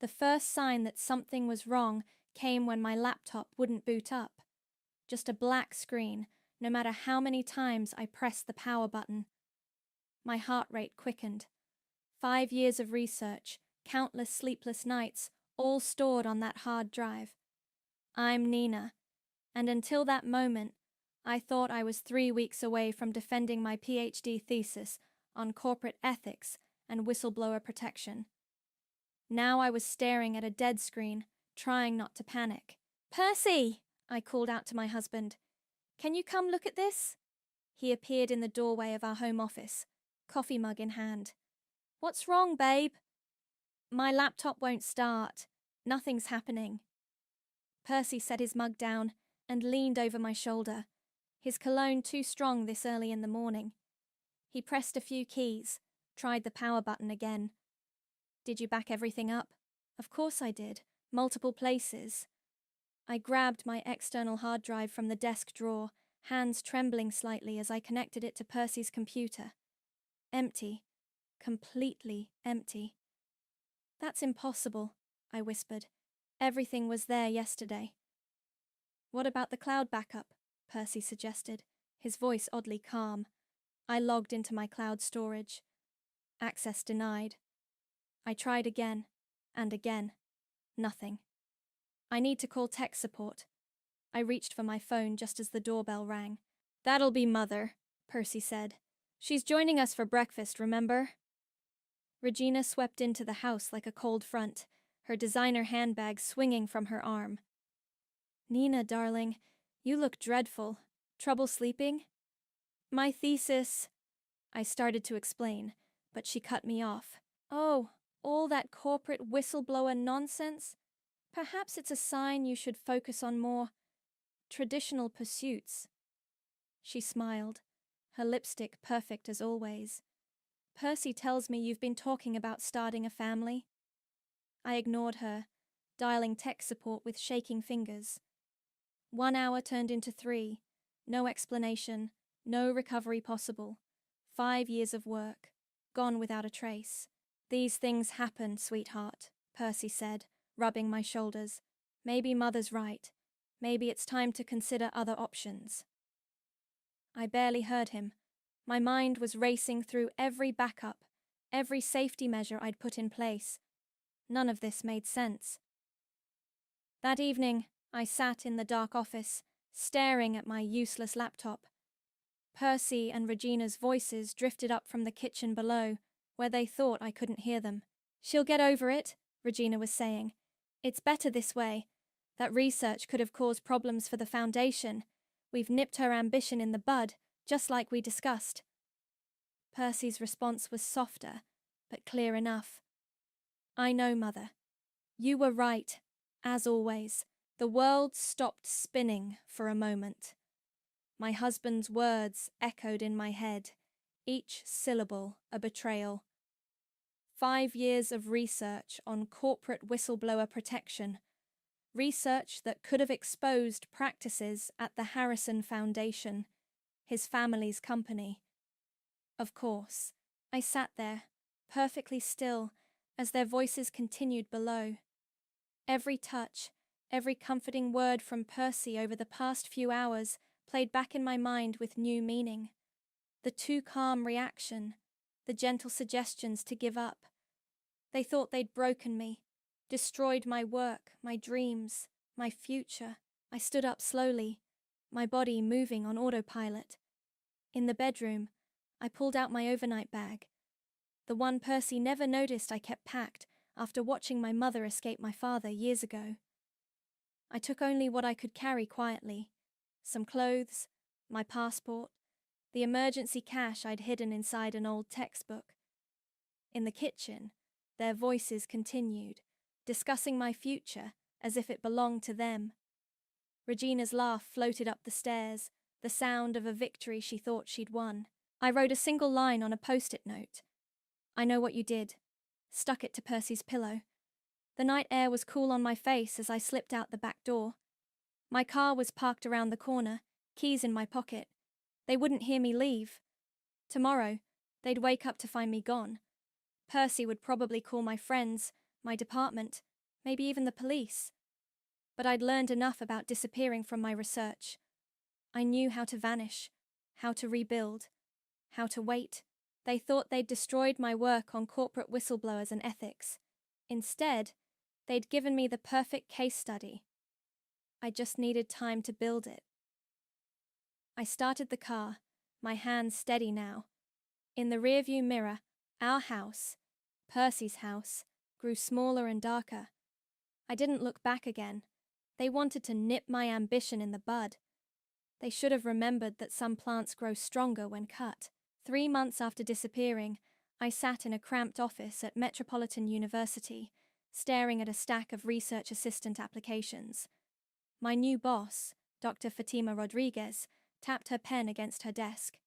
The first sign that something was wrong came when my laptop wouldn't boot up. Just a black screen, no matter how many times I pressed the power button. My heart rate quickened. 5 years of research, countless sleepless nights, all stored on that hard drive. I'm Nina, and until that moment, I thought I was 3 weeks away from defending my PhD thesis on corporate ethics and whistleblower protection. Now I was staring at a dead screen, trying not to panic. "Percy!" I called out to my husband. "Can you come look at this?" He appeared in the doorway of our home office, coffee mug in hand. "What's wrong, babe?" "My laptop won't start. Nothing's happening." Percy set his mug down and leaned over my shoulder, his cologne too strong this early in the morning. He pressed a few keys, tried the power button again. "Did you back everything up?" "Of course I did. Multiple places." I grabbed my external hard drive from the desk drawer, hands trembling slightly as I connected it to Percy's computer. Empty. Completely empty. "That's impossible," I whispered. "Everything was there yesterday." "What about the cloud backup?" Percy suggested, his voice oddly calm. I logged into my cloud storage. Access denied. I tried again, and again. Nothing. "I need to call tech support." I reached for my phone just as the doorbell rang. "That'll be Mother," Percy said. "She's joining us for breakfast, remember?" Regina swept into the house like a cold front, her designer handbag swinging from her arm. "Nina, darling, you look dreadful. Trouble sleeping?" "My thesis—" I started to explain, but she cut me off. "Oh, all that corporate whistleblower nonsense? Perhaps it's a sign you should focus on more traditional pursuits." She smiled, her lipstick perfect as always. "Percy tells me you've been talking about starting a family." I ignored her, dialing tech support with shaking fingers. 1 hour turned into 3. No explanation, no recovery possible. 5 years of work, gone without a trace. "These things happen, sweetheart," Percy said, rubbing my shoulders. "Maybe Mother's right. Maybe it's time to consider other options." I barely heard him. My mind was racing through every backup, every safety measure I'd put in place. None of this made sense. That evening, I sat in the dark office, staring at my useless laptop. Percy and Regina's voices drifted up from the kitchen below, where they thought I couldn't hear them. "She'll get over it," Regina was saying. "It's better this way. That research could have caused problems for the foundation. We've nipped her ambition in the bud, just like we discussed." Percy's response was softer, but clear enough. "I know, Mother. You were right, as always." The world stopped spinning for a moment. My husband's words echoed in my head, each syllable a betrayal. 5 years of research on corporate whistleblower protection. Research that could have exposed practices at the Harrison Foundation, his family's company. Of course, I sat there, perfectly still, as their voices continued below. Every touch, every comforting word from Percy over the past few hours played back in my mind with new meaning. The too calm reaction, the gentle suggestions to give up. They thought they'd broken me, destroyed my work, my dreams, my future. I stood up slowly, my body moving on autopilot. In the bedroom, I pulled out my overnight bag, the one Percy never noticed I kept packed after watching my mother escape my father years ago. I took only what I could carry quietly: some clothes, my passport, the emergency cash I'd hidden inside an old textbook. In the kitchen, their voices continued, discussing my future as if it belonged to them. Regina's laugh floated up the stairs, the sound of a victory she thought she'd won. I wrote a single line on a post-it note. "I know what you did." Stuck it to Percy's pillow. The night air was cool on my face as I slipped out the back door. My car was parked around the corner, keys in my pocket. They wouldn't hear me leave. Tomorrow, they'd wake up to find me gone. Percy would probably call my friends, my department, maybe even the police. But I'd learned enough about disappearing from my research. I knew how to vanish, how to rebuild, how to wait. They thought they'd destroyed my work on corporate whistleblowers and ethics. Instead, they'd given me the perfect case study. I just needed time to build it. I started the car, my hands steady now. In the rearview mirror, our house, Percy's house, grew smaller and darker. I didn't look back again. They wanted to nip my ambition in the bud. They should have remembered that some plants grow stronger when cut. 3 months after disappearing, I sat in a cramped office at Metropolitan University, staring at a stack of research assistant applications. My new boss, Dr. Fatima Rodriguez, tapped her pen against her desk.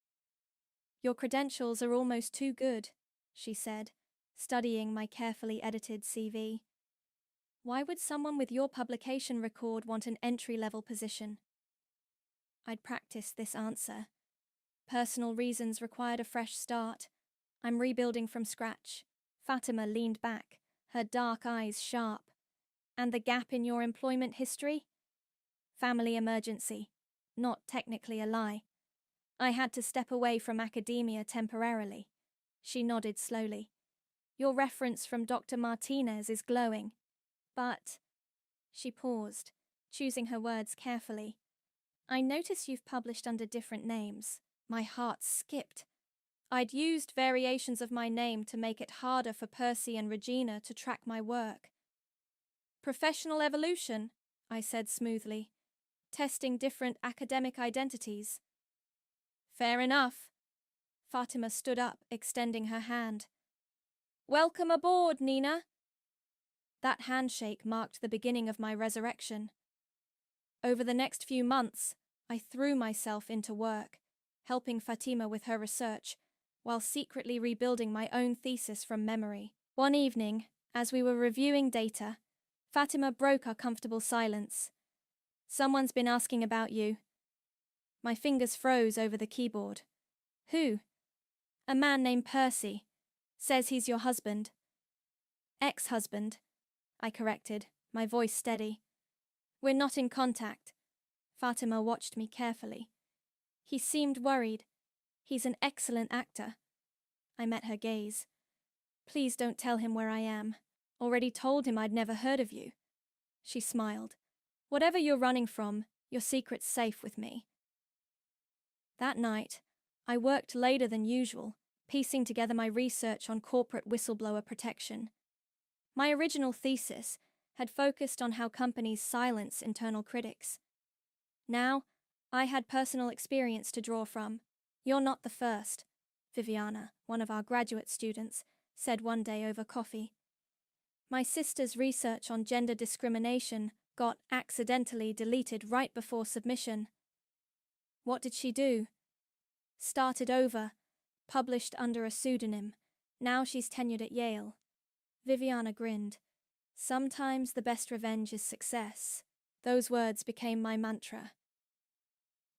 "Your credentials are almost too good," she said, studying my carefully edited CV. "Why would someone with your publication record want an entry-level position?" I'd practiced this answer. Personal reasons required a fresh start. I'm rebuilding from scratch. Fatima leaned back, her dark eyes sharp. "And the gap in your employment history?" "Family emergency. Not technically a lie. I had to step away from academia temporarily." She nodded slowly. "Your reference from Dr. Martinez is glowing. But—" She paused, choosing her words carefully. "I notice you've published under different names." My heart skipped. I'd used variations of my name to make it harder for Percy and Regina to track my work. "Professional evolution," I said smoothly, "testing different academic identities." "Fair enough." Fatima stood up, extending her hand. "Welcome aboard, Nina." That handshake marked the beginning of my resurrection. Over the next few months, I threw myself into work, helping Fatima with her research, while secretly rebuilding my own thesis from memory. One evening, as we were reviewing data, Fatima broke our comfortable silence. "Someone's been asking about you." My fingers froze over the keyboard. "Who?" "A man named Percy. Says he's your husband." "Ex-husband," I corrected, my voice steady. "We're not in contact." Fatima watched me carefully. "He seemed worried. He's an excellent actor." I met her gaze. "Please don't tell him where I am. Already told him I'd never heard of you." She smiled. "Whatever you're running from, your secret's safe with me." That night, I worked later than usual, piecing together my research on corporate whistleblower protection. My original thesis had focused on how companies silence internal critics. Now, I had personal experience to draw from. "You're not the first," Viviana, one of our graduate students, said one day over coffee. "My sister's research on gender discrimination got accidentally deleted right before submission." "What did she do?" "Started over, published under a pseudonym. Now she's tenured at Yale." Viviana grinned. "Sometimes the best revenge is success." Those words became my mantra.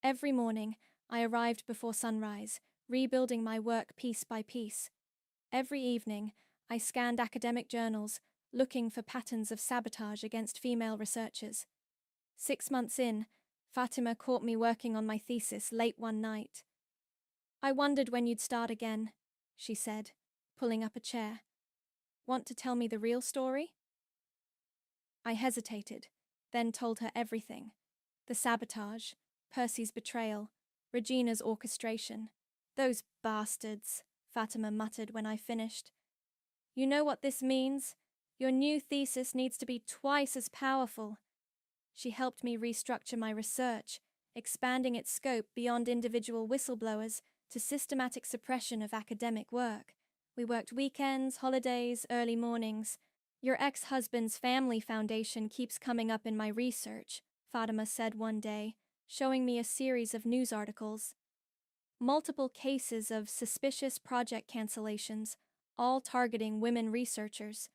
Every morning, I arrived before sunrise, rebuilding my work piece by piece. Every evening, I scanned academic journals, looking for patterns of sabotage against female researchers. 6 months in, Fatima caught me working on my thesis late one night. "I wondered when you'd start again," she said, pulling up a chair. "Want to tell me the real story?" I hesitated, then told her everything. The sabotage, Percy's betrayal, Regina's orchestration. "Those bastards," Fatima muttered when I finished. "You know what this means? Your new thesis needs to be twice as powerful." She helped me restructure my research, expanding its scope beyond individual whistleblowers to systematic suppression of academic work. We worked weekends, holidays, early mornings. "Your ex-husband's family foundation keeps coming up in my research," Fatima said one day, showing me a series of news articles. Multiple cases of suspicious project cancellations, all targeting women researchers.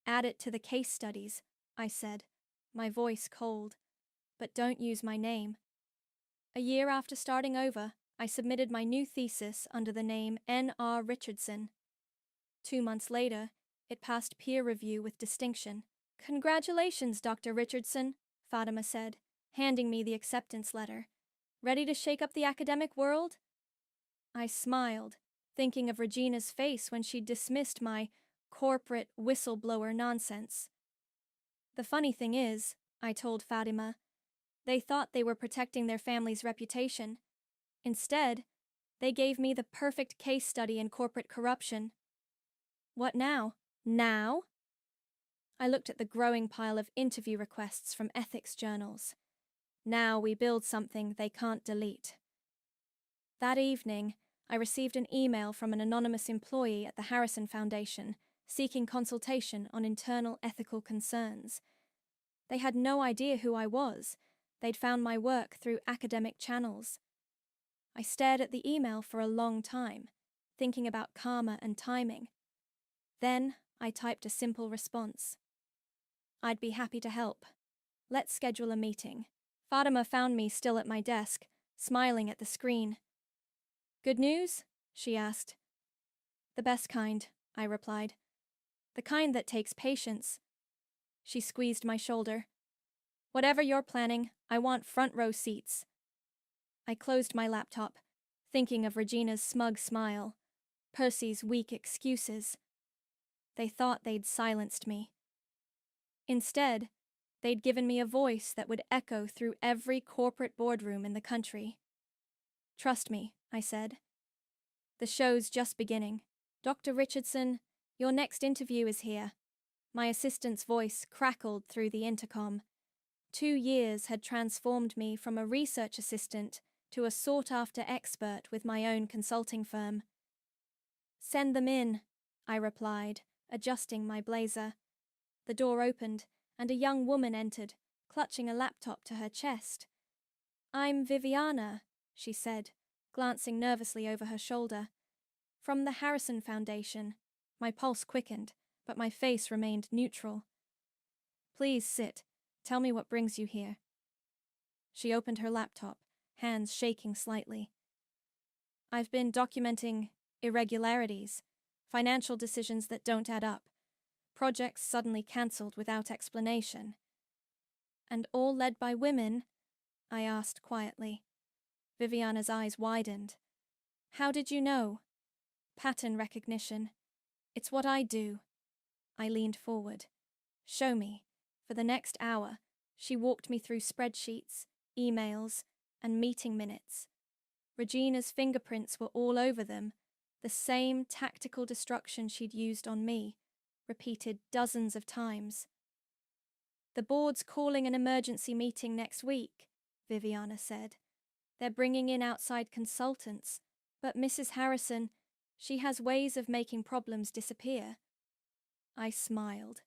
"Add it to the case studies," I said, my voice cold. "But don't use my name." A year after starting over, I submitted my new thesis under the name N.R. Richardson. 2 months later, it passed peer review with distinction, Congratulations, Dr. Richardson, Fatima said, handing me the acceptance letter. Ready to shake up the academic world? I smiled, thinking of Regina's face when she dismissed my corporate whistleblower nonsense. The funny thing is, I told Fatima, they thought they were protecting their family's reputation. Instead, they gave me the perfect case study in corporate corruption. What now? Now? I looked at the growing pile of interview requests from ethics journals. Now we build something they can't delete. That evening, I received an email from an anonymous employee at the Harrison Foundation seeking consultation on internal ethical concerns. They had no idea who I was. They'd found my work through academic channels. I stared at the email for a long time, thinking about karma and timing. Then I typed a simple response. I'd be happy to help. Let's schedule a meeting. Fatima found me still at my desk, smiling at the screen. Good news? She asked. The best kind, I replied. The kind that takes patience. She squeezed my shoulder. Whatever you're planning, I want front row seats. I closed my laptop, thinking of Regina's smug smile, Percy's weak excuses. They thought they'd silenced me. Instead, they'd given me a voice that would echo through every corporate boardroom in the country. Trust me, I said. The show's just beginning. Dr. Richardson, your next interview is here. My assistant's voice crackled through the intercom. 2 years had transformed me from a research assistant to a sought-after expert with my own consulting firm. Send them in, I replied, adjusting my blazer. The door opened, and a young woman entered, clutching a laptop to her chest. I'm Viviana, she said, glancing nervously over her shoulder. From the Harrison Foundation. My pulse quickened, but my face remained neutral. Please sit. Tell me what brings you here. She opened her laptop, hands shaking slightly. I've been documenting irregularities, financial decisions that don't add up, projects suddenly cancelled without explanation. And all led by women? I asked quietly. Viviana's eyes widened. How did you know? Pattern recognition. It's what I do. I leaned forward. Show me. For the next hour, she walked me through spreadsheets, emails, and meeting minutes. Regina's fingerprints were all over them, the same tactical destruction she'd used on me, repeated dozens of times. The board's calling an emergency meeting next week, Viviana said. They're bringing in outside consultants, but Mrs. Harrison, she has ways of making problems disappear. I smiled.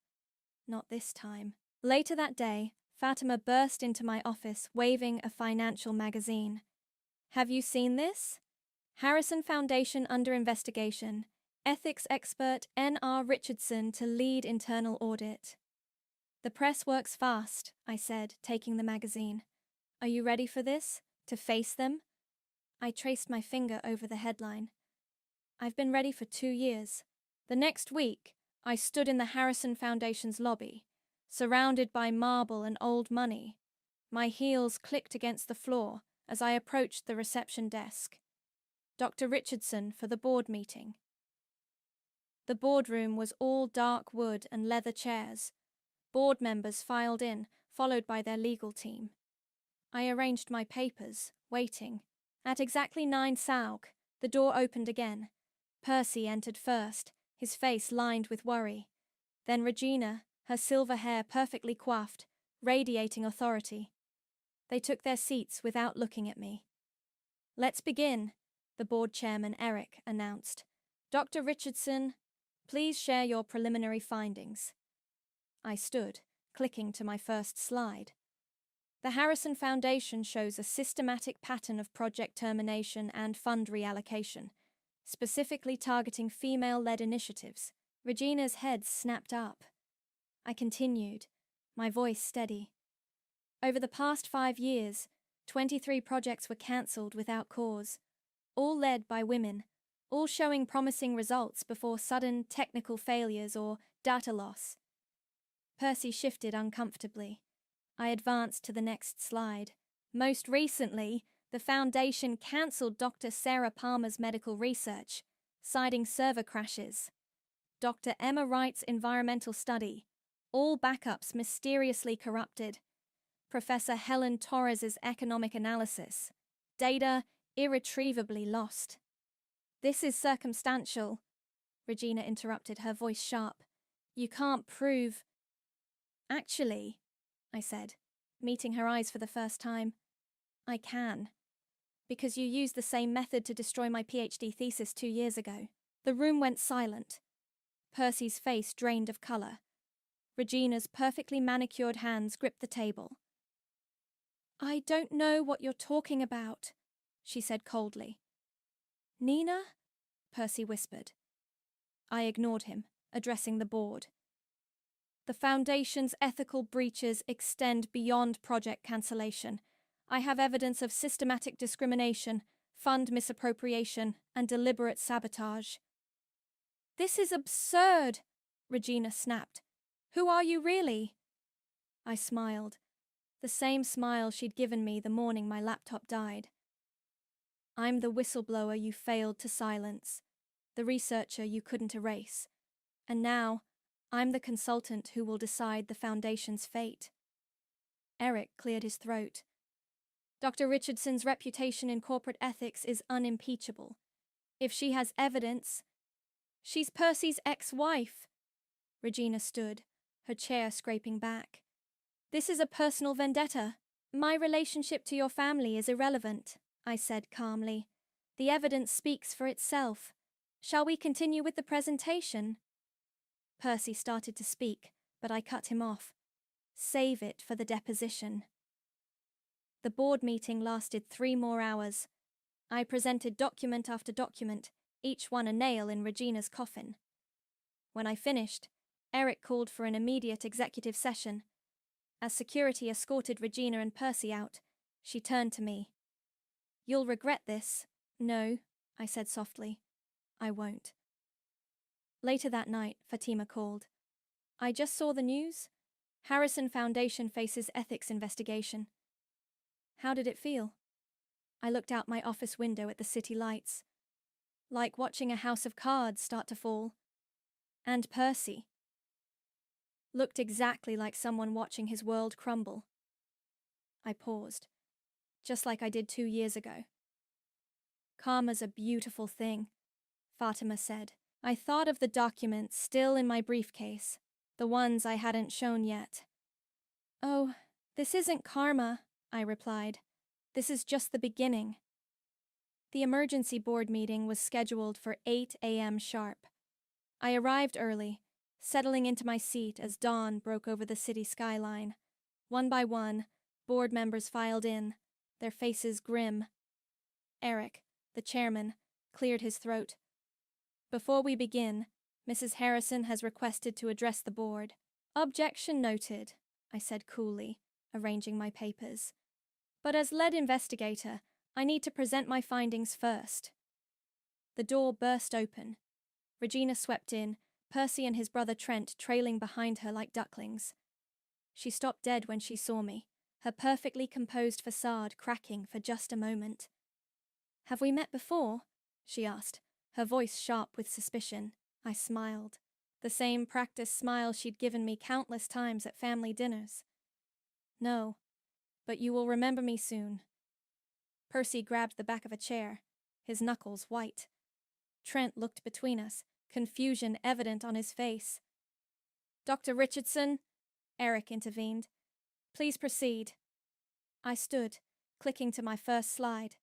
Not this time. Later that day, Fatima burst into my office waving a financial magazine. Have you seen this? Harrison Foundation under investigation. Ethics expert N.R. Richardson to lead internal audit. The press works fast, I said, taking the magazine. Are you ready for this? To face them? I traced my finger over the headline. I've been ready for 2 years. The next week, I stood in the Harrison Foundation's lobby, surrounded by marble and old money. My heels clicked against the floor as I approached the reception desk. Dr. Richardson for the board meeting. The boardroom was all dark wood and leather chairs. Board members filed in, followed by their legal team. I arranged my papers, waiting. At exactly 9 Saug, the door opened again. Percy entered first, his face lined with worry. Then Regina, her silver hair perfectly coiffed, radiating authority. They took their seats without looking at me. Let's begin, the board chairman Eric announced. Dr. Richardson, please share your preliminary findings. I stood, clicking to my first slide. The Harrison Foundation shows a systematic pattern of project termination and fund reallocation, specifically targeting female-led initiatives. Regina's head snapped up. I continued, my voice steady. Over the past 5 years, 23 projects were cancelled without cause, all led by women, all showing promising results before sudden technical failures or data loss. Percy shifted uncomfortably. I advanced to the next slide. Most recently, the Foundation cancelled Dr. Sarah Palmer's medical research, citing server crashes. Dr. Emma Wright's environmental study, all backups mysteriously corrupted. Professor Helen Torres's economic analysis, data irretrievably lost. This is circumstantial, Regina interrupted, her voice sharp. You can't prove. Actually, I said, meeting her eyes for the first time, I can. Because you used the same method to destroy my PhD thesis 2 years ago. The room went silent. Percy's face drained of colour. Regina's perfectly manicured hands gripped the table. I don't know what you're talking about, she said coldly. Nina? Percy whispered. I ignored him, addressing the board. The Foundation's ethical breaches extend beyond project cancellation. I have evidence of systematic discrimination, fund misappropriation, and deliberate sabotage. This is absurd, Regina snapped. Who are you really? I smiled, the same smile she'd given me the morning my laptop died. I'm the whistleblower you failed to silence, the researcher you couldn't erase, and now I'm the consultant who will decide the Foundation's fate. Eric cleared his throat. Dr. Richardson's reputation in corporate ethics is unimpeachable. If she has evidence, she's Percy's ex-wife. Regina stood, her chair scraping back. This is a personal vendetta. My relationship to your family is irrelevant, I said calmly. The evidence speaks for itself. Shall we continue with the presentation? Percy started to speak, but I cut him off. Save it for the deposition. The board meeting lasted 3 more hours. I presented document after document, each one a nail in Regina's coffin. When I finished, Eric called for an immediate executive session. As security escorted Regina and Percy out, she turned to me. You'll regret this. No, I said softly. I won't. Later that night, Fatima called. I just saw the news. Harrison Foundation faces ethics investigation. How did it feel? I looked out my office window at the city lights. Like watching a house of cards start to fall. And Percy. Looked exactly like someone watching his world crumble. I paused, just like I did 2 years ago. Karma's a beautiful thing, Fatima said. I thought of the documents still in my briefcase, the ones I hadn't shown yet. Oh, this isn't karma, I replied. This is just the beginning. The emergency board meeting was scheduled for 8 a.m. sharp. I arrived early, settling into my seat as dawn broke over the city skyline. One by one, board members filed in, their faces grim. Eric, the chairman, cleared his throat. Before we begin, Mrs. Harrison has requested to address the board. Objection noted, I said coolly, arranging my papers. But as lead investigator, I need to present my findings first. The door burst open. Regina swept in, Percy and his brother Trent trailing behind her like ducklings. She stopped dead when she saw me, her perfectly composed facade cracking for just a moment. Have we met before? She asked, her voice sharp with suspicion. I smiled, the same practiced smile she'd given me countless times at family dinners. No, but you will remember me soon. Percy grabbed the back of a chair, his knuckles white. Trent looked between us, confusion evident on his face. Dr. Richardson, Eric intervened. Please proceed. I stood, clicking to my first slide.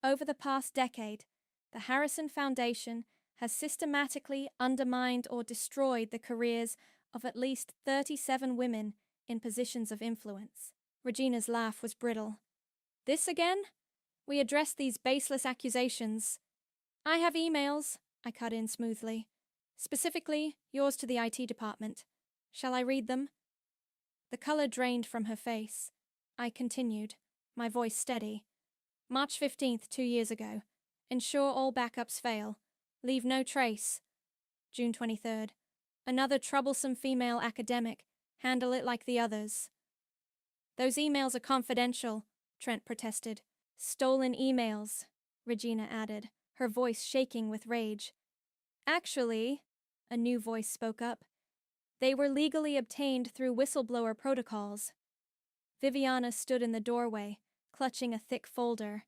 Over the past decade, the Harrison Foundation has systematically undermined or destroyed the careers of at least 37 women in positions of influence. Regina's laugh was brittle. This again? We addressed these baseless accusations. I have emails, I cut in smoothly. Specifically, yours to the IT department. Shall I read them? The color drained from her face. I continued, my voice steady. March 15th, 2 years ago. Ensure all backups fail. Leave no trace. June 23rd. Another troublesome female academic. Handle it like the others. Those emails are confidential, Trent protested. Stolen emails, Regina added, her voice shaking with rage. Actually, a new voice spoke up, they were legally obtained through whistleblower protocols. Viviana stood in the doorway, clutching a thick folder.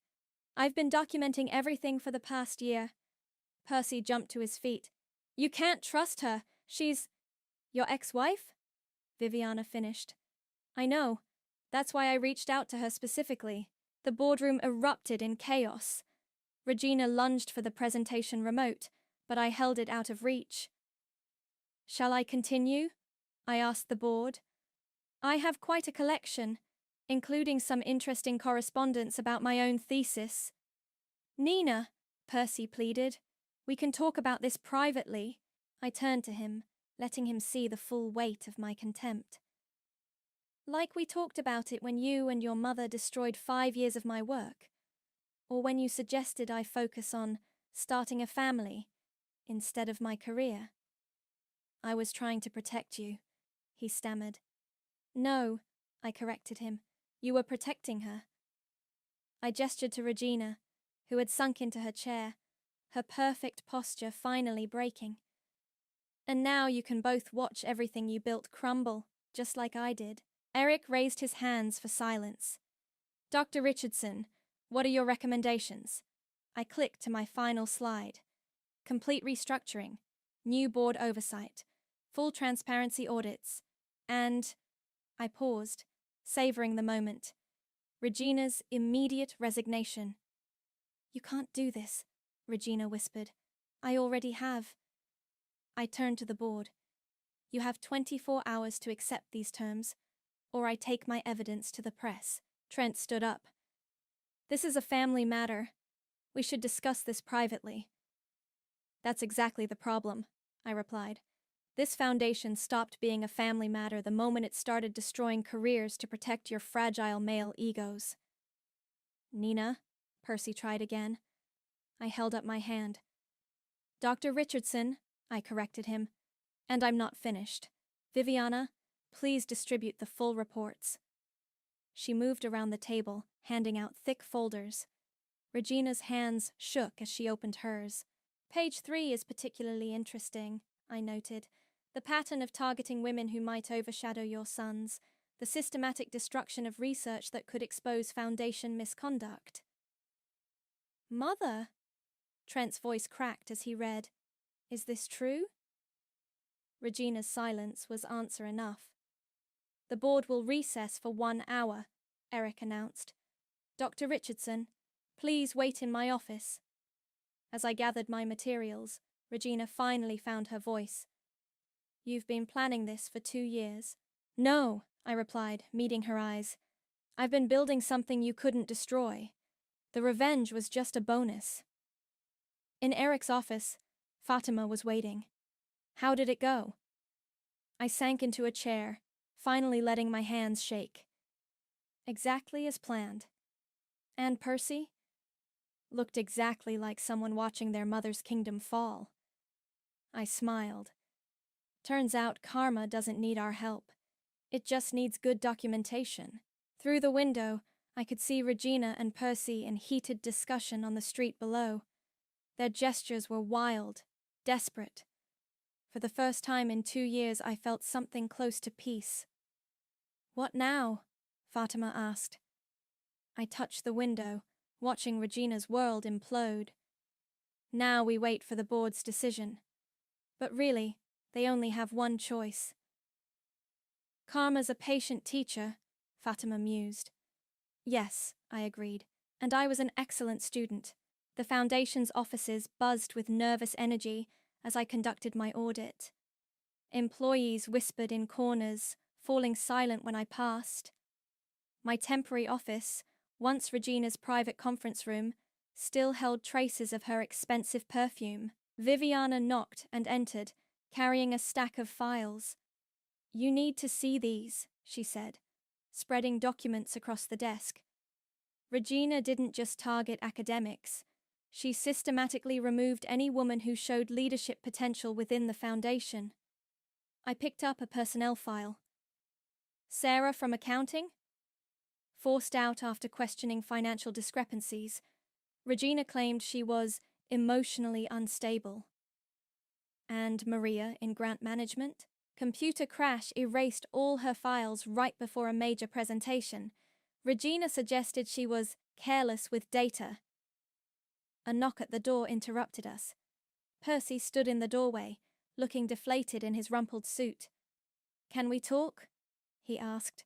I've been documenting everything for the past year. Percy jumped to his feet. You can't trust her. She's… Your ex-wife? Viviana finished. I know. That's why I reached out to her specifically. The boardroom erupted in chaos. Regina lunged for the presentation remote, but I held it out of reach. Shall I continue? I asked the board. I have quite a collection, including some interesting correspondence about my own thesis. Nina, Percy pleaded, we can talk about this privately. I turned to him, letting him see the full weight of my contempt. Like we talked about it when you and your mother destroyed 5 years of my work, or when you suggested I focus on starting a family instead of my career. I was trying to protect you, he stammered. No, I corrected him. You were protecting her. I gestured to Regina, who had sunk into her chair, her perfect posture finally breaking. And now you can both watch everything you built crumble, just like I did. Eric raised his hands for silence. Dr. Richardson, what are your recommendations? I clicked to my final slide. Complete restructuring, new board oversight, full transparency audits, and… I paused, savoring the moment. Regina's immediate resignation. You can't do this, Regina whispered. I already have. I turned to the board. You have 24 hours to accept these terms, or I take my evidence to the press. Trent stood up. This is a family matter. We should discuss this privately. That's exactly the problem, I replied. This foundation stopped being a family matter the moment it started destroying careers to protect your fragile male egos. Nina, Percy tried again. I held up my hand. Dr. Richardson, I corrected him. And I'm not finished. Viviana, please distribute the full reports. She moved around the table, handing out thick folders. Regina's hands shook as she opened hers. Page 3 is particularly interesting, I noted. The pattern of targeting women who might overshadow your sons. The systematic destruction of research that could expose Foundation misconduct. Mother? Trent's voice cracked as he read. Is this true? Regina's silence was answer enough. The board will recess for 1 hour, Eric announced. Dr. Richardson, please wait in my office. As I gathered my materials, Regina finally found her voice. You've been planning this for 2 years. No, I replied, meeting her eyes. I've been building something you couldn't destroy. The revenge was just a bonus. In Eric's office, Fatima was waiting. How did it go? I sank into a chair, finally letting my hands shake. Exactly as planned. And Percy? Looked exactly like someone watching their mother's kingdom fall. I smiled. Turns out karma doesn't need our help. It just needs good documentation. Through the window, I could see Regina and Percy in heated discussion on the street below. Their gestures were wild, desperate. For the first time in 2 years, I felt something close to peace. What now? Fatima asked. I touched the window, watching Regina's world implode. Now we wait for the board's decision. But really, they only have one choice. Karma's a patient teacher, Fatima mused. Yes, I agreed, and I was an excellent student. The Foundation's offices buzzed with nervous energy as I conducted my audit. Employees whispered in corners, falling silent when I passed. My temporary office, once Regina's private conference room, still held traces of her expensive perfume. Viviana knocked and entered, carrying a stack of files. You need to see these, she said, spreading documents across the desk. Regina didn't just target academics. She systematically removed any woman who showed leadership potential within the Foundation. I picked up a personnel file. Sarah from accounting? Forced out after questioning financial discrepancies, Regina claimed she was emotionally unstable. And Maria in grant management? Computer crash erased all her files right before a major presentation. Regina suggested she was careless with data. A knock at the door interrupted us. Percy stood in the doorway, looking deflated in his rumpled suit. "Can we talk?" he asked.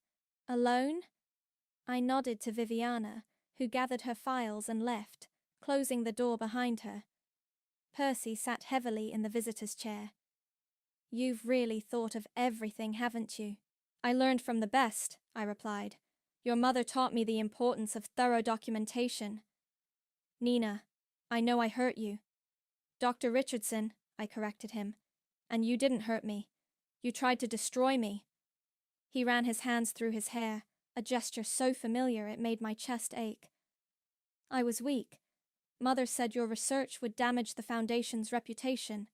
"Alone?" I nodded to Viviana, who gathered her files and left, closing the door behind her. Percy sat heavily in the visitor's chair. "You've really thought of everything, haven't you?" "I learned from the best," I replied. "Your mother taught me the importance of thorough documentation." "Nina, I know I hurt you." "Dr. Richardson," I corrected him. "And you didn't hurt me. You tried to destroy me." He ran his hands through his hair, a gesture so familiar it made my chest ache. "I was weak. Mother said your research would damage the Foundation's reputation.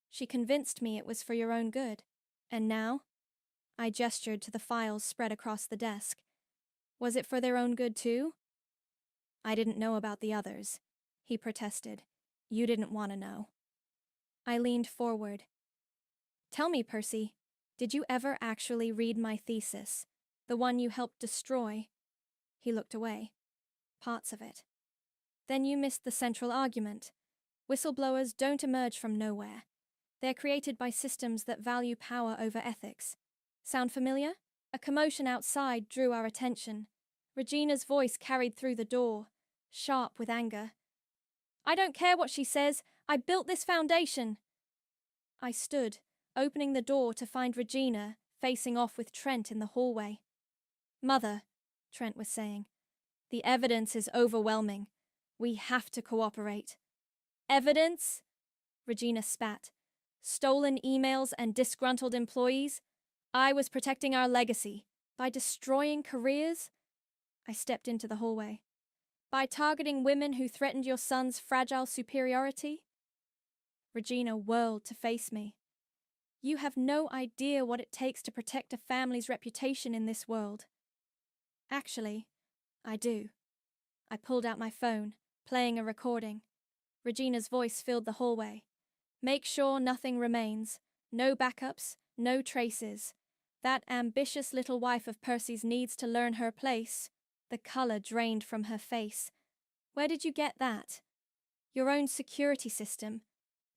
She convinced me it was for your own good. And now?" I gestured to the files spread across the desk. "Was it for their own good too?" "I didn't know about the others," he protested. "You didn't want to know." I leaned forward. "Tell me, Percy, did you ever actually read my thesis? The one you helped destroy?" He looked away. "Parts of it." "Then you missed the central argument. Whistleblowers don't emerge from nowhere. They're created by systems that value power over ethics. Sound familiar?" A commotion outside drew our attention. Regina's voice carried through the door, sharp with anger. "I don't care what she says. I built this foundation." I stood, opening the door to find Regina facing off with Trent in the hallway. "Mother," Trent was saying, "the evidence is overwhelming. We have to cooperate." "Evidence?" Regina spat. "Stolen emails and disgruntled employees? I was protecting our legacy. By destroying careers?" I stepped into the hallway. "By targeting women who threatened your son's fragile superiority?" Regina whirled to face me. "You have no idea what it takes to protect a family's reputation in this world." "Actually, I do." I pulled out my phone, playing a recording. Regina's voice filled the hallway. "Make sure nothing remains. No backups, no traces. That ambitious little wife of Percy's needs to learn her place." The color drained from her face. "Where did you get that?" "Your own security system.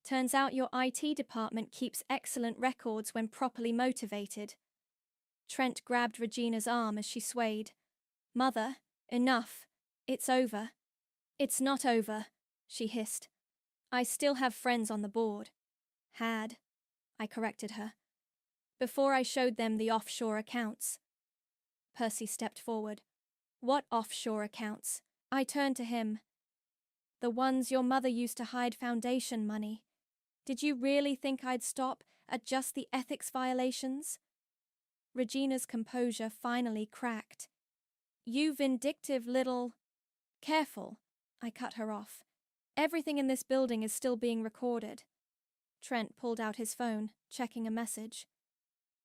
Turns out your IT department keeps excellent records when properly motivated." Trent grabbed Regina's arm as she swayed. "Mother, enough. It's over." "It's not over," she hissed. "I still have friends on the board." "Had," I corrected her. "Before I showed them the offshore accounts." Percy stepped forward. "What offshore accounts?" I turned to him. "The ones your mother used to hide Foundation money. Did you really think I'd stop at just the ethics violations?" Regina's composure finally cracked. "You vindictive little—" "Careful," I cut her off. "Everything in this building is still being recorded." Trent pulled out his phone, checking a message.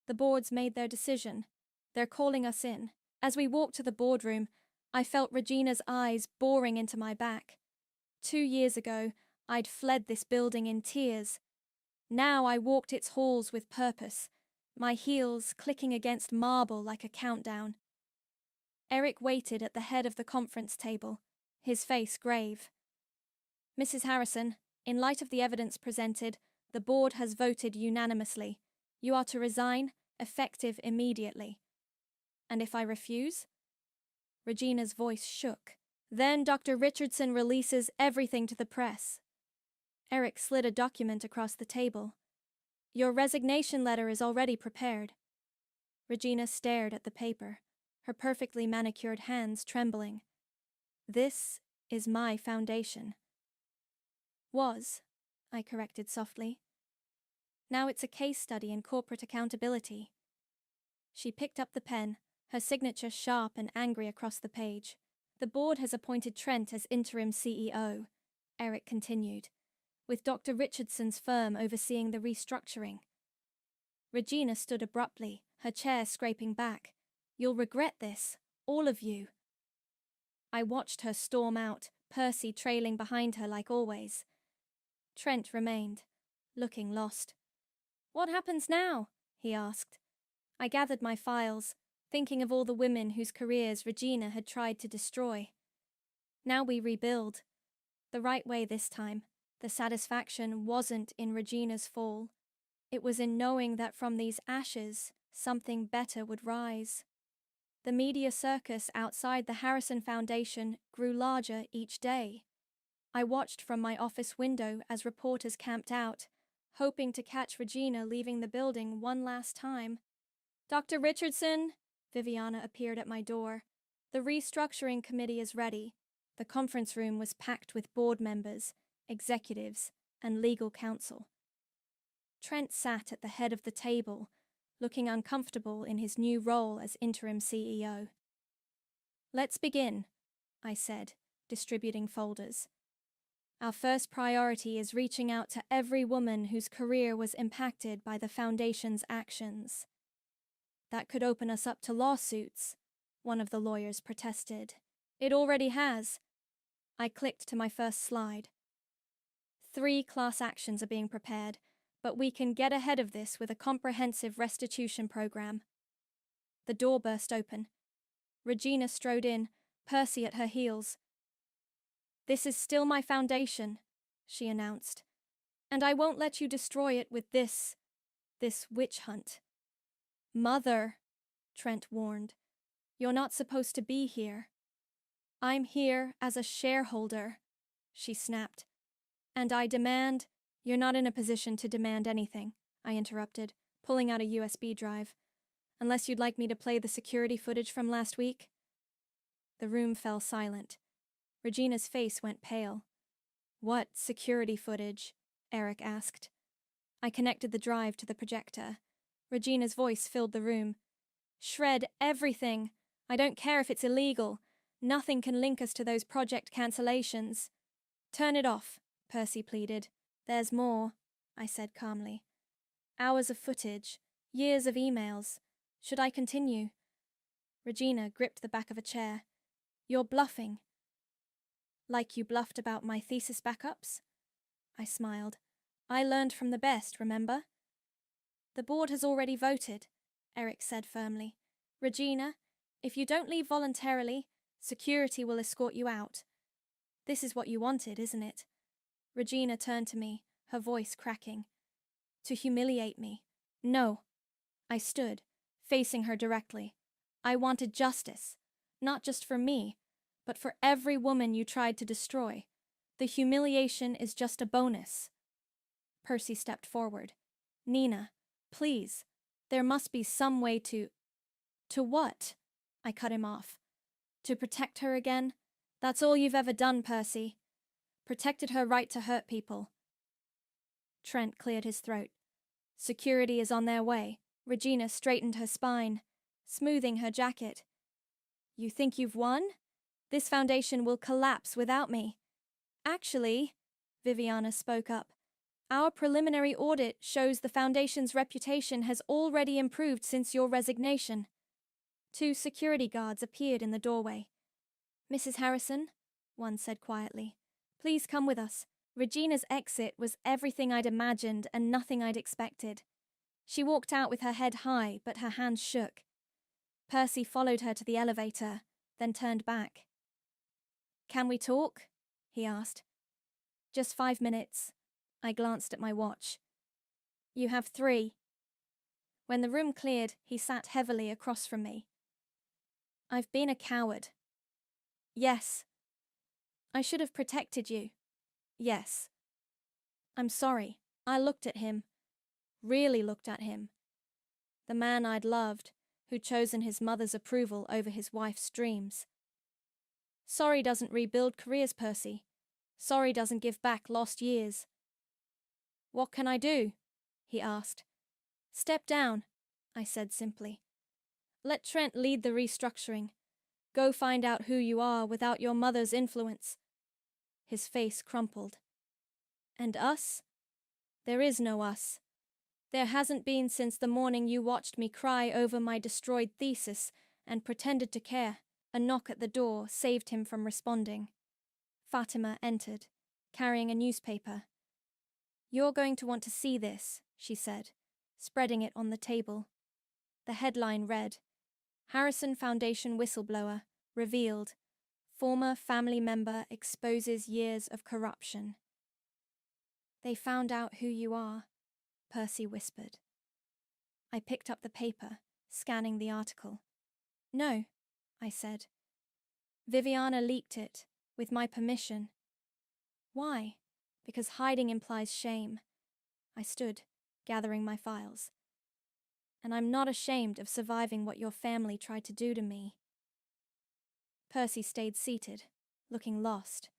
"The board's made their decision. They're calling us in." As we walked to the boardroom, I felt Regina's eyes boring into my back. 2 years ago, I'd fled this building in tears. Now I walked its halls with purpose, my heels clicking against marble like a countdown. Eric waited at the head of the conference table, his face grave. "Mrs. Harrison, in light of the evidence presented, the board has voted unanimously. You are to resign, effective immediately." "And if I refuse?" Regina's voice shook. "Then Dr. Richardson releases everything to the press." Eric slid a document across the table. "Your resignation letter is already prepared." Regina stared at the paper, her perfectly manicured hands trembling. "This is my foundation." "Was," I corrected softly. "Now it's a case study in corporate accountability." She picked up the pen, her signature sharp and angry across the page. "The board has appointed Trent as interim CEO," Eric continued, "with Dr. Richardson's firm overseeing the restructuring." Regina stood abruptly, her chair scraping back. "You'll regret this, all of you." I watched her storm out, Percy trailing behind her like always. Trent remained, looking lost. "What happens now?" he asked. I gathered my files, thinking of all the women whose careers Regina had tried to destroy. Now we rebuild. The right way this time. The satisfaction wasn't in Regina's fall. It was in knowing that from these ashes, something better would rise. The media circus outside the Harrison Foundation grew larger each day. I watched from my office window as reporters camped out, hoping to catch Regina leaving the building one last time. "Dr. Richardson," Viviana appeared at my door. "The restructuring committee is ready." The conference room was packed with board members, executives, and legal counsel. Trent sat at the head of the table, looking uncomfortable in his new role as interim CEO. "Let's begin," I said, distributing folders. "Our first priority is reaching out to every woman whose career was impacted by the Foundation's actions." "That could open us up to lawsuits," one of the lawyers protested. "It already has." I clicked to my first slide. 3 class actions are being prepared, but we can get ahead of this with a comprehensive restitution program. The door burst open. Regina strode in, Percy at her heels. "This is still my foundation," she announced, "and I won't let you destroy it with this witch hunt." "Mother," Trent warned, "you're not supposed to be here." "I'm here as a shareholder," she snapped. "And I demand—" "You're not in a position to demand anything," I interrupted, pulling out a USB drive. "Unless you'd like me to play the security footage from last week." The room fell silent. Regina's face went pale. "What security footage?" Eric asked. I connected the drive to the projector. Regina's voice filled the room. "Shred everything. I don't care if it's illegal. Nothing can link us to those project cancellations." "Turn it off," Percy pleaded. "There's more," I said calmly. "Hours of footage, years of emails. Should I continue?" Regina gripped the back of a chair. "You're bluffing." "Like you bluffed about my thesis backups?" I smiled. "I learned from the best, remember?" "The board has already voted," Eric said firmly. "Regina, if you don't leave voluntarily, security will escort you out. This is what you wanted, isn't it?" Regina turned to me, her voice cracking. "To humiliate me. No." I stood, facing her directly. "I wanted justice. Not just for me, but for every woman you tried to destroy. The humiliation is just a bonus." Percy stepped forward. "Nina, please. There must be some way to—" "To what?" I cut him off. "To protect her again? That's all you've ever done, Percy. Protected her right to hurt people." Trent cleared his throat. "Security is on their way." Regina straightened her spine, smoothing her jacket. "You think you've won? This foundation will collapse without me." "Actually," Viviana spoke up, "our preliminary audit shows the foundation's reputation has already improved since your resignation." 2 security guards appeared in the doorway. "Mrs. Harrison," one said quietly, "please come with us." Regina's exit was everything I'd imagined and nothing I'd expected. She walked out with her head high, but her hands shook. Percy followed her to the elevator, then turned back. "Can we talk?" he asked. "Just 5 minutes." I glanced at my watch. "You have 3. When the room cleared, he sat heavily across from me. "I've been a coward." "Yes." "I should have protected you." "Yes." "I'm sorry." I looked at him. Really looked at him. The man I'd loved, who'd chosen his mother's approval over his wife's dreams. "Sorry doesn't rebuild careers, Percy. Sorry doesn't give back lost years." "What can I do?" he asked. "Step down," I said simply. "Let Trent lead the restructuring. Go find out who you are without your mother's influence." His face crumpled. "And us?" "There is no us." There hasn't been since the morning you watched me cry over my destroyed thesis and pretended to care. A knock at the door saved him from responding. Fatima entered, carrying a newspaper. "You're going to want to see this," she said, spreading it on the table. The headline read, "Harrison Foundation Whistleblower Revealed. Former family member exposes years of corruption." "They found out who you are," Percy whispered. I picked up the paper, scanning the article. "No," I said. "Viviana leaked it, with my permission." "Why?" "Because hiding implies shame." I stood, gathering my files. "And I'm not ashamed of surviving what your family tried to do to me." Percy stayed seated, looking lost.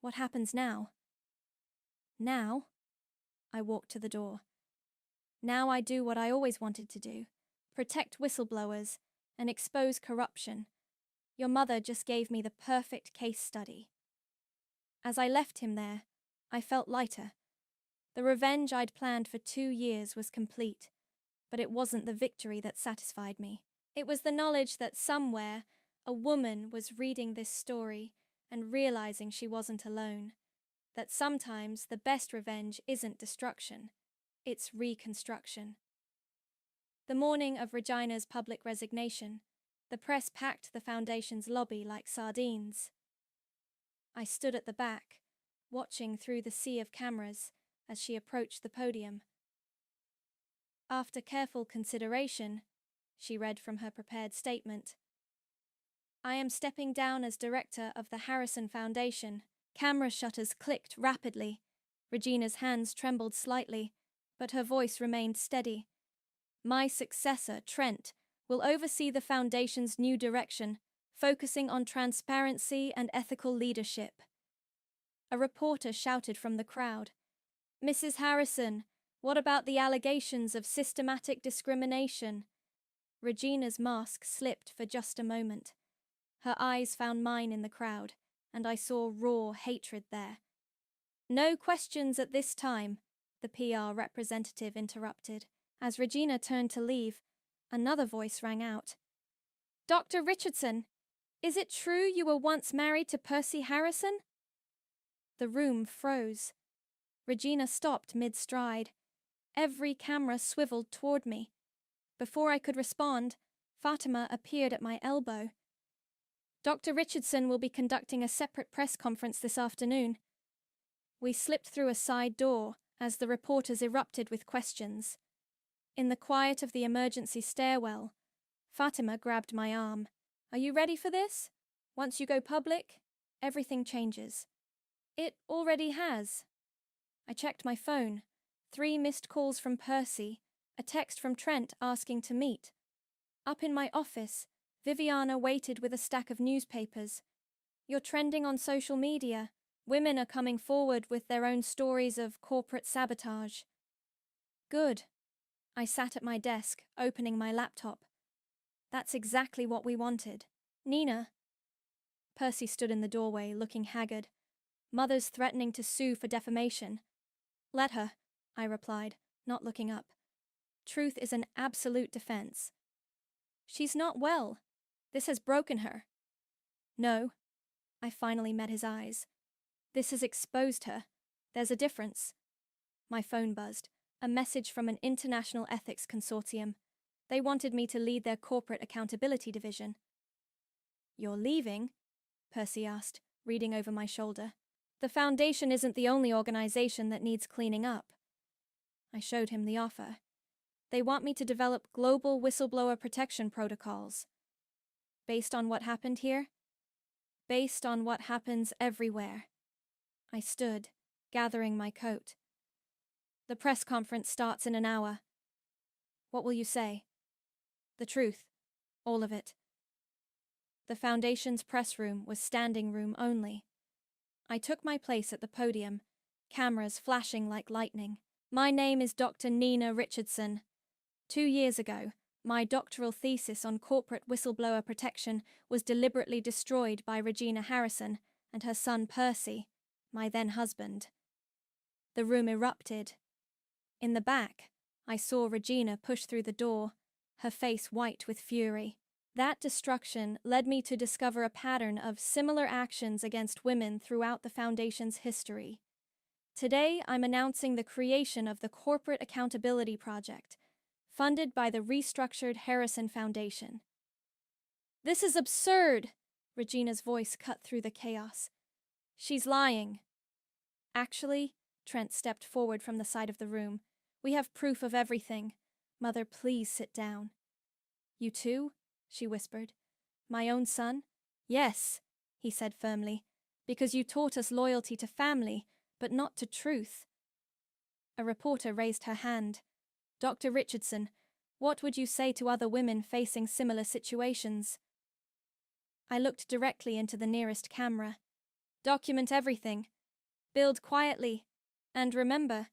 "What happens now?" "Now?" I walked to the door. "Now I do what I always wanted to do, protect whistleblowers and expose corruption. Your mother just gave me the perfect case study." As I left him there, I felt lighter. The revenge I'd planned for 2 years was complete, but it wasn't the victory that satisfied me. It was the knowledge that somewhere a woman was reading this story and realizing she wasn't alone. That sometimes the best revenge isn't destruction, it's reconstruction. The morning of Regina's public resignation, the press packed the Foundation's lobby like sardines. I stood at the back, watching through the sea of cameras as she approached the podium. "After careful consideration," she read from her prepared statement, "I am stepping down as director of the Harrison Foundation." Camera shutters clicked rapidly. Regina's hands trembled slightly, but her voice remained steady. "My successor, Trent, will oversee the Foundation's new direction, focusing on transparency and ethical leadership." A reporter shouted from the crowd, "Mrs. Harrison, what about the allegations of systematic discrimination?" Regina's mask slipped for just a moment. Her eyes found mine in the crowd, and I saw raw hatred there. "No questions at this time," the PR representative interrupted. As Regina turned to leave, another voice rang out. "Dr. Richardson, is it true you were once married to Percy Harrison?" The room froze. Regina stopped mid-stride. Every camera swiveled toward me. Before I could respond, Fatima appeared at my elbow. "Dr. Richardson will be conducting a separate press conference this afternoon." We slipped through a side door as the reporters erupted with questions. In the quiet of the emergency stairwell, Fatima grabbed my arm. "Are you ready for this? Once you go public, everything changes." "It already has." I checked my phone. 3 missed calls from Percy, a text from Trent asking to meet. Up in my office, Viviana waited with a stack of newspapers. "You're trending on social media. Women are coming forward with their own stories of corporate sabotage." "Good." I sat at my desk, opening my laptop. "That's exactly what we wanted." "Nina." Percy stood in the doorway, looking haggard. "Mother's threatening to sue for defamation." "Let her," I replied, not looking up. "Truth is an absolute defense." "She's not well. This has broken her." "No." I finally met his eyes. "This has exposed her. There's a difference." My phone buzzed. A message from an international ethics consortium. They wanted me to lead their corporate accountability division. "You're leaving?" Percy asked, reading over my shoulder. "The Foundation isn't the only organization that needs cleaning up." I showed him the offer. "They want me to develop global whistleblower protection protocols." "Based on what happened here?" "Based on what happens everywhere." I stood, gathering my coat. "The press conference starts in an hour." "What will you say?" "The truth. All of it." The Foundation's press room was standing room only. I took my place at the podium, cameras flashing like lightning. "My name is Dr. Nina Richardson. 2 years ago, my doctoral thesis on corporate whistleblower protection was deliberately destroyed by Regina Harrison and her son Percy, my then husband." The room erupted. In the back, I saw Regina push through the door, her face white with fury. That destruction led me to discover a pattern of similar actions against women throughout the Foundation's history. Today, I'm announcing the creation of the Corporate Accountability Project, funded by the restructured Harrison Foundation. "This is absurd!" Regina's voice cut through the chaos. "She's lying." "Actually," Trent stepped forward from the side of the room, "we have proof of everything. Mother, please sit down." "You too?" she whispered. "My own son?" "Yes," he said firmly, "because you taught us loyalty to family, but not to truth." A reporter raised her hand. "Dr. Richardson, what would you say to other women facing similar situations?" I looked directly into the nearest camera. "Document everything. Build quietly. And remember,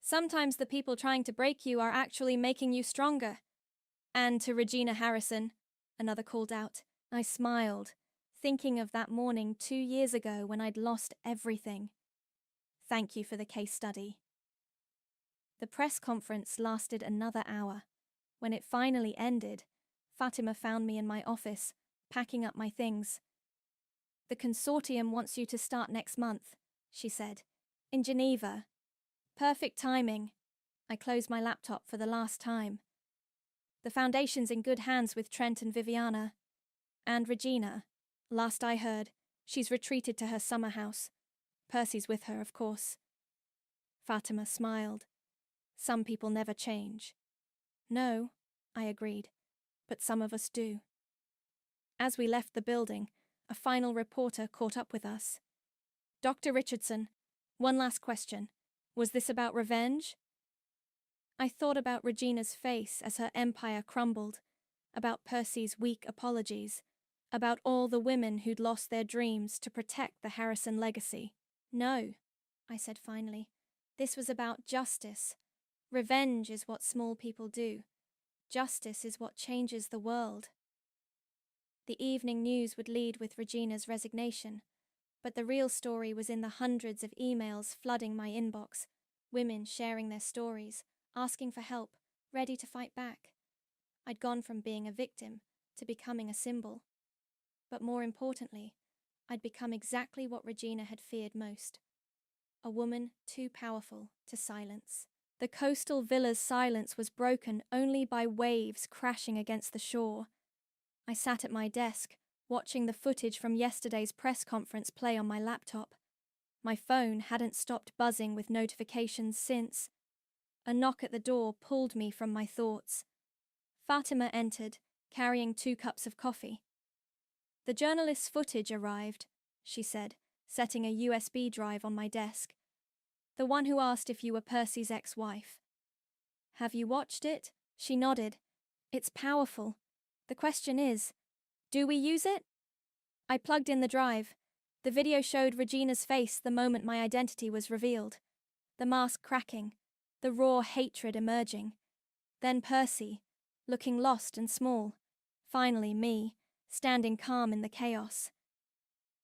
sometimes the people trying to break you are actually making you stronger." "And to Regina Harrison," another called out. I smiled, thinking of that morning 2 years ago when I'd lost everything. "Thank you for the case study." The press conference lasted another hour. When it finally ended, Fatima found me in my office, packing up my things. "The consortium wants you to start next month," she said. "In Geneva." Perfect timing. I closed my laptop for the last time. The Foundation's in good hands with Trent and Viviana. And Regina. Last I heard, she's retreated to her summer house. Percy's with her, of course. Fatima smiled. "Some people never change." "No," I agreed, "but some of us do." As we left the building, a final reporter caught up with us. "Dr. Richardson, one last question. Was this about revenge?" I thought about Regina's face as her empire crumbled, about Percy's weak apologies, about all the women who'd lost their dreams to protect the Harrison legacy. "No," I said finally. "This was about justice. Revenge is what small people do. Justice is what changes the world." The evening news would lead with Regina's resignation, but the real story was in the hundreds of emails flooding my inbox, women sharing their stories, asking for help, ready to fight back. I'd gone from being a victim to becoming a symbol. But more importantly, I'd become exactly what Regina had feared most. A woman too powerful to silence. The coastal villa's silence was broken only by waves crashing against the shore. I sat at my desk, watching the footage from yesterday's press conference play on my laptop. My phone hadn't stopped buzzing with notifications since. A knock at the door pulled me from my thoughts. Fatima entered, carrying 2 cups of coffee. "The journalist's footage arrived," she said, setting a USB drive on my desk. "The one who asked if you were Percy's ex-wife." "Have you watched it?" She nodded. "It's powerful. The question is, do we use it?" I plugged in the drive. The video showed Regina's face the moment my identity was revealed. The mask cracking, the raw hatred emerging. Then Percy, looking lost and small. Finally me, standing calm in the chaos.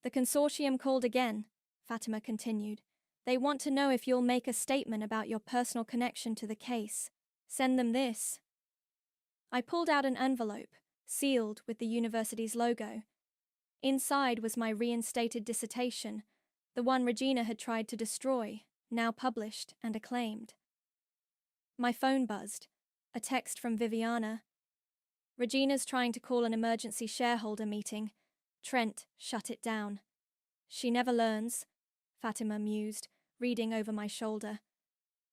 "The consortium called again," Fatima continued. "They want to know if you'll make a statement about your personal connection to the case. Send them this." I pulled out an envelope, sealed with the university's logo. Inside was my reinstated dissertation, the one Regina had tried to destroy, now published and acclaimed. My phone buzzed. A text from Viviana. "Regina's trying to call an emergency shareholder meeting. Trent shut it down." "She never learns," Fatima mused, reading over my shoulder.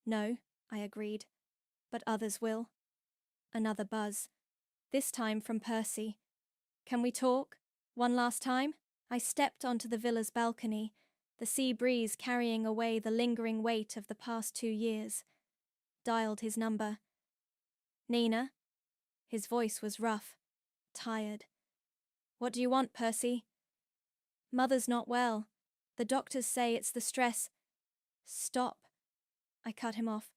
"No," I agreed. "But others will." Another buzz. This time from Percy. "Can we talk? One last time?" I stepped onto the villa's balcony, the sea breeze carrying away the lingering weight of the past 2 years. Dialed his number. "Nina?" His voice was rough, tired. "What do you want, Percy?" "Mother's not well. The doctors say it's the stress." "Stop." I cut him off.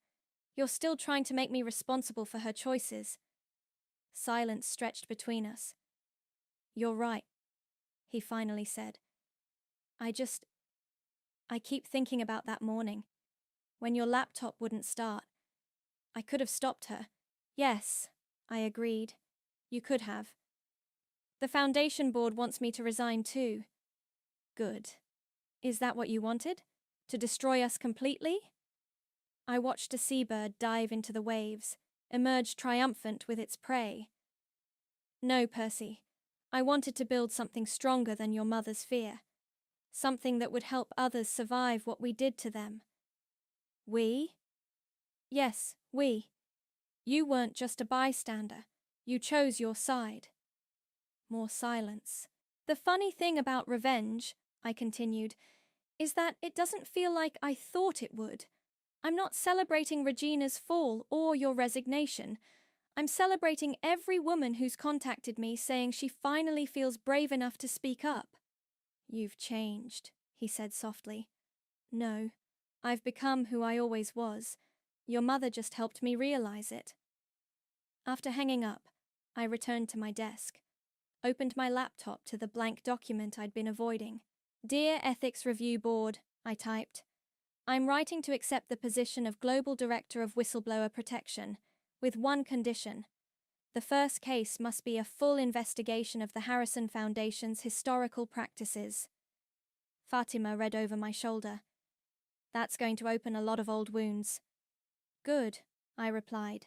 "You're still trying to make me responsible for her choices." Silence stretched between us. "You're right," he finally said. I keep thinking about that morning, when your laptop wouldn't start. I could have stopped her. Yes, I agreed. You could have. The foundation board wants me to resign too. Good. Is that what you wanted? To destroy us completely? I watched a seabird dive into the waves, emerge triumphant with its prey. No, Percy. I wanted to build something stronger than your mother's fear. Something that would help others survive what we did to them. We? Yes, we. You weren't just a bystander. You chose your side. More silence. The funny thing about revenge, I continued, is that it doesn't feel like I thought it would. I'm not celebrating Regina's fall or your resignation. I'm celebrating every woman who's contacted me saying she finally feels brave enough to speak up. You've changed, he said softly. No, I've become who I always was. Your mother just helped me realize it. After hanging up, I returned to my desk, opened my laptop to the blank document I'd been avoiding. Dear Ethics Review Board, I typed. I'm writing to accept the position of Global Director of Whistleblower Protection, with one condition. The first case must be a full investigation of the Harrison Foundation's historical practices. Fatima read over my shoulder. That's going to open a lot of old wounds. Good, I replied.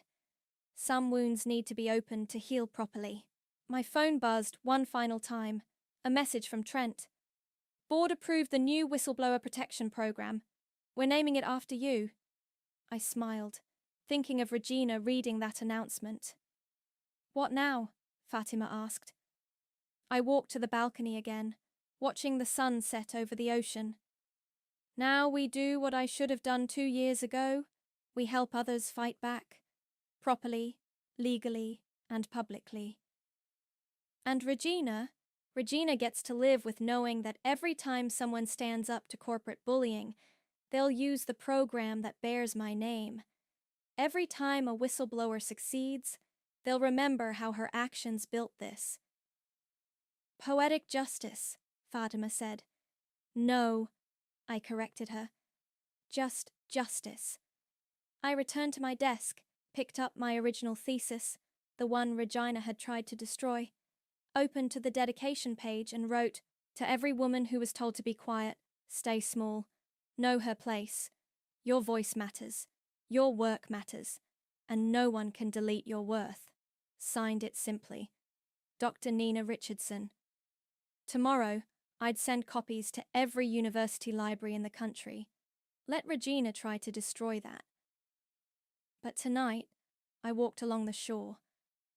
Some wounds need to be opened to heal properly. My phone buzzed one final time. A message from Trent. Board approved the new Whistleblower Protection Program. We're naming it after you. I smiled, thinking of Regina reading that announcement. What now? Fatima asked. I walked to the balcony again, watching the sun set over the ocean. Now we do what I should have done 2 years ago. We help others fight back. Properly, legally, and publicly. And Regina gets to live with knowing that every time someone stands up to corporate bullying, they'll use the program that bears my name. Every time a whistleblower succeeds, they'll remember how her actions built this. Poetic justice, Fatima said. No, I corrected her. Just justice. I returned to my desk, picked up my original thesis, the one Regina had tried to destroy, opened to the dedication page and wrote, To every woman who was told to be quiet, stay small, know her place. Your voice matters. Your work matters. And no one can delete your worth. Signed it simply. Dr. Nina Richardson. Tomorrow, I'd send copies to every university library in the country. Let Regina try to destroy that. But tonight, I walked along the shore,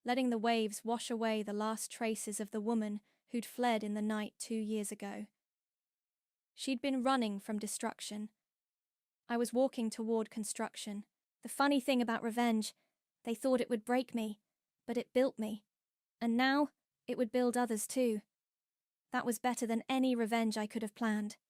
letting the waves wash away the last traces of the woman who'd fled in the night 2 years ago. She'd been running from destruction. I was walking toward construction. The funny thing about revenge, they thought it would break me, but it built me. And now, it would build others too. That was better than any revenge I could have planned.